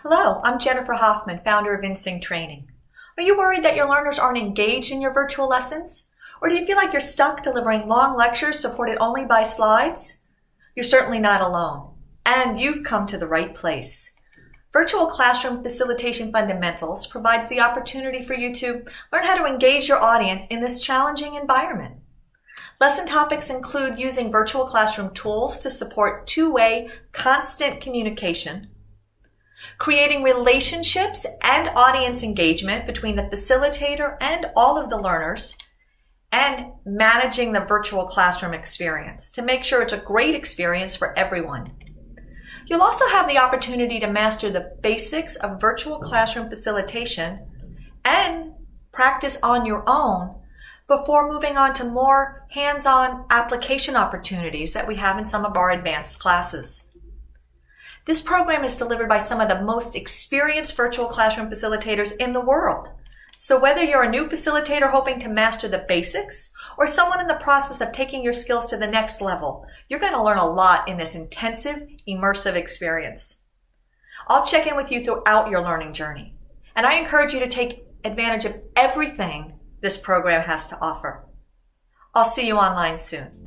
Hello, I'm Jennifer Hofmann, founder of InSync Training. Are you worried that your learners aren't engaged in your virtual lessons? Or do you feel like you're stuck delivering long lectures supported only by slides? You're certainly not alone, and you've come to the right place. Virtual Classroom Facilitation Fundamentals provides the opportunity for you to learn how to engage your audience in this challenging environment. Lesson topics include using virtual classroom tools to support two-way, constant communication, creating relationships and audience engagement between the facilitator and all of the learners, and managing the virtual classroom experience to make sure it's a great experience for everyone. You'll also have the opportunity to master the basics of virtual classroom facilitation and practice on your own before moving on to more hands-on application opportunities that we have in some of our advanced classes. This program is delivered by some of the most experienced virtual classroom facilitators in the world. So whether you're a new facilitator hoping to master the basics or someone in the process of taking your skills to the next level, you're going to learn a lot in this intensive, immersive experience. I'll check in with you throughout your learning journey, and I encourage you to take advantage of everything this program has to offer. I'll see you online soon.